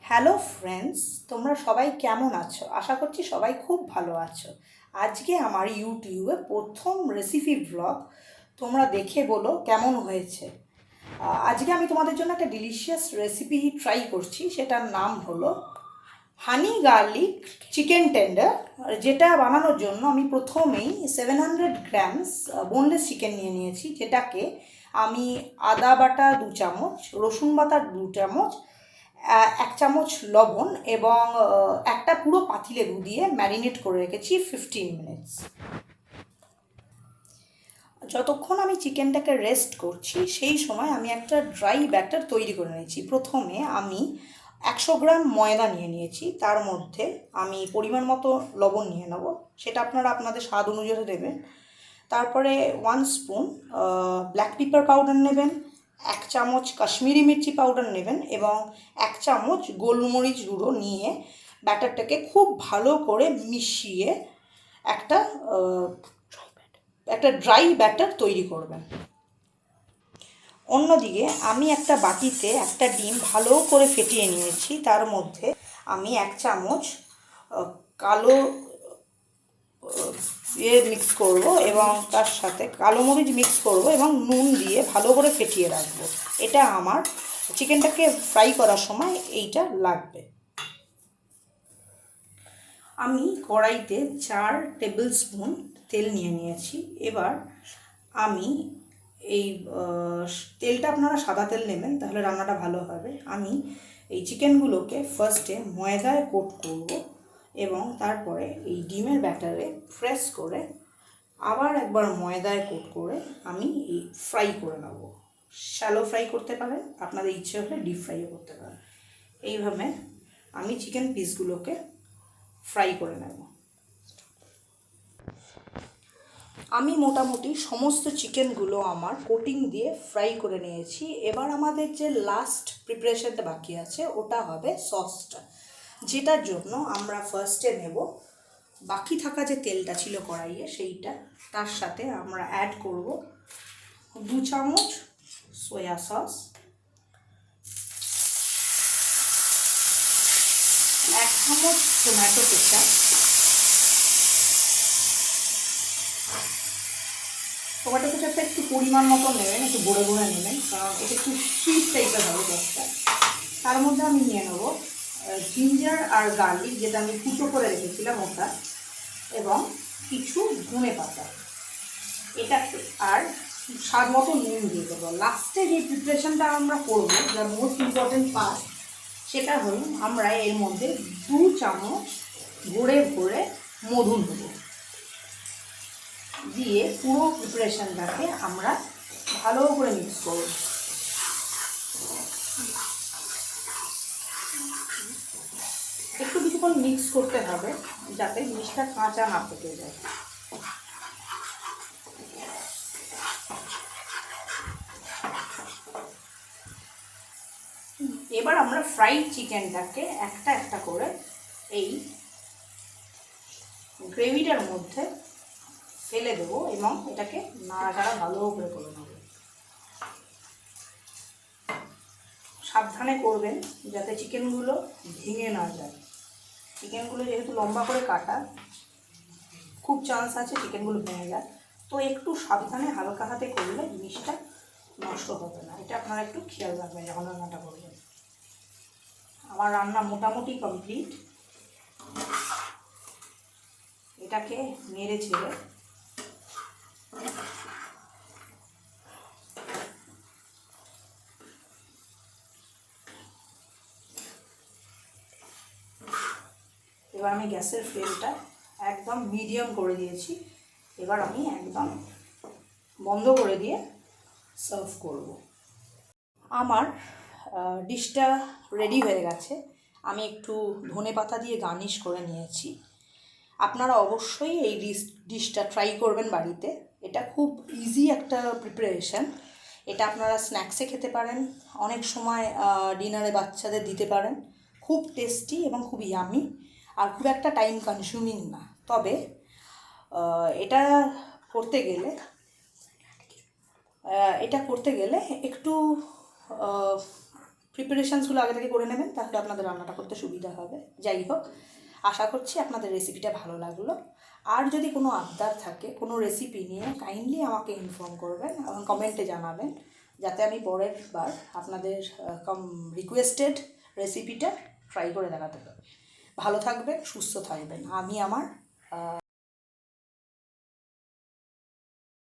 Hello friends, তোমরা সবাই কেমন আছো? আশা করছি সবাই খুব ভালো আছো। আজকে আমার ইউটিউবে প্রথম রেসিপি ব্লগ, তোমরা দেখে বলো কেমন হয়েছে। আজকে আমি তোমাদের জন্য একটা ডিলিশিয়াস রেসিপি ট্রাই করছি, সেটার নাম হলো হানি গার্লিক চিকেন টেন্ডার। যেটা বানানোর জন্য আমি প্রথমেই 700 গ্রামস বোনলেস চিকেন নিয়ে নিয়েছি, যেটাকে আমি আদা বাটা 2 চামচ, রসুন বাটা 2 চামচ, 1 চামচ লবণ এবং একটা পুরো পাতিলেবু দিয়ে ম্যারিনেট করে রেখেছি 15 মিনিটস। যতক্ষণ আমি চিকেনটাকে রেস্ট করছি সেই সময় আমি একটা ড্রাই ব্যাটার তৈরি করে নিয়েছি। প্রথমে আমি 100 গ্রাম ময়দা নিয়ে নিয়েছি, তার মধ্যে আমি পরিমাণ মতো লবণ নিয়ে নেব, সেটা আপনারা আপনাদের স্বাদ অনুযায়ী দেবেন। তারপরে 1 স্পুন ব্ল্যাক পেপার পাউডার নেবেন, 1 চামচ কাশ্মীরি মির্চি পাউডার নেবেন এবং 1 চামচ গোলমরিচ গুঁড়ো নিয়ে ব্যাটারটাকে খুব ভালো করে মিশিয়ে একটা একটা ড্রাই ব্যাটার তৈরি করবেন। অন্যদিকে আমি একটা বাটিতে একটা ডিম ভালো করে ফেটিয়ে নিয়েছি, তার মধ্যে আমি 1 চামচ কালো মিক্স করব এবং তার সাথে কালো মরিচ মিক্স করব এবং নুন দিয়ে ভালো করে ফেটিয়ে রাখবো। এটা আমার চিকেনটাকে ফ্রাই করার সময় এইটা লাগবে। আমি কড়াইতে 4 টেবিল স্পুন তেল নিয়ে নিয়েছি। এবার আমি এই তেলটা আপনারা সাদা তেল নেবেন, তাহলে রান্নাটা ভালো হবে। আমি এই চিকেনগুলোকে ফার্স্টে ময়দায় কোট করব এবং তারপরে এই ডিমের ব্যাটারে প্রেস করে আবার একবার ময়দায় কোট করে আমি এই ফ্রাই করে নেব। শ্যালো ফ্রাই করতে পারেন, আপনাদের ইচ্ছে হলে ডিপ ফ্রাইও করতে পারেন। এইভাবে আমি চিকেন পিসগুলোকে ফ্রাই করে নেব। আমি মোটামুটি সমস্ত চিকেনগুলো আমার কোটিং দিয়ে ফ্রাই করে নিয়েছি। এবার আমাদের যে লাস্ট প্রিপারেশনটা বাকি আছে ওটা হবে সসটা, যেটার জন্য আমরা ফার্স্টে নেব বাকি থাকা যে তেলটা ছিল কড়াইয়ে সেইটা, তার সাথে আমরা অ্যাড করব 2 চামচ সয়া সস, 1 চামচ টমেটো কেচাপ, টমেটো কেচাপটা একটু পরিমাণ মতো নেবেন, একটু বড়ে বড়ে নেবেন, কারণ এটা একটু সুইট টাইপের হবে সসটা। তার মধ্যে আমি নিয়ে নেব জিঞ্জার আর গার্লিক, যেটা আমি কুচো করে রেখেছিলাম ওটা, এবং কিছু ধনে পাতা, এটাকে আর স্বাদ মতো নুন দিয়ে দেবো। লাস্টে যে প্রিপারেশনটা আমরা করবো, যা মোস্ট ইম্পর্টেন্ট পার্ট, সেটা হলো আমরা এর মধ্যে 2 চামচ ভরে ভরে মধু দেবো, দিয়ে পুরো প্রিপারেশনটাকে আমরা ভালো করে মিক্স করব। একটু কিছুক্ষণ মিক্স করতে হবে যাতে জিনিসটা কাঁচা না থেকে যায়। এবার আমরা ফ্রাইড চিকেনটাকে একটা একটা করে এই গ্রেভিটার মধ্যে ফেলে দেবো এবং এটাকে নাড়াচাড়া ভালো করে করে নেব। সাবধানে করবেন যাতে চিকেনগুলো ভেঙে না যায়। চিকেনগুলো যেহেতু লম্বা করে কাটা, খুব চান্স আছে চিকেনগুলো ভেঙে যায়, তো একটু সাবধানে হালকা হাতে করলে জিনিসটা নষ্ট হবে না। এটা আপনারা একটু খেয়াল রাখবেন যখন রান্নাটা করবেন। আমার রান্না মোটামুটি কমপ্লিট। এটাকে নেড়ে ছেড়ে এবার আমি গ্যাসের ফ্লেমটা একদম মিডিয়াম করে দিয়েছি। এবার আমি একদম বন্ধ করে দিয়ে সার্ভ করব। আমার ডিশটা রেডি হয়ে গেছে। আমি একটু ধনে পাতা দিয়ে গার্নিশ করে নিয়েছি। আপনারা অবশ্যই এই ডিশটা ট্রাই করবেন বাড়িতে। এটা খুব ইজি একটা প্রিপারেশন। এটা আপনারা স্ন্যাক্সে খেতে পারেন, অনেক সময় ডিনারে বাচ্চাদের দিতে পারেন। খুব টেস্টি এবং খুব ইয়ামি, আর খুব একটা টাইম কনজিউমিং না। তবে এটা করতে গেলে একটু প্রিপারেশানসগুলো আগে থেকে করে নেবেন, তাহলে আপনাদের রান্নাটা করতে সুবিধা হবে। যাই হোক, আশা করছি আপনাদের রেসিপিটা ভালো লাগলো। আর যদি কোনো আবদার থাকে কোনো রেসিপি নিয়ে, কাইন্ডলি আমাকে ইনফর্ম করবেন এবং কমেন্টে জানাবেন, যাতে আমি পরের বার আপনাদের রিকোয়েস্টেড রেসিপিটা ট্রাই করে দেখাতে পারি। ভালো থাকবেন, সুস্থ থাকবেন। আমি আমার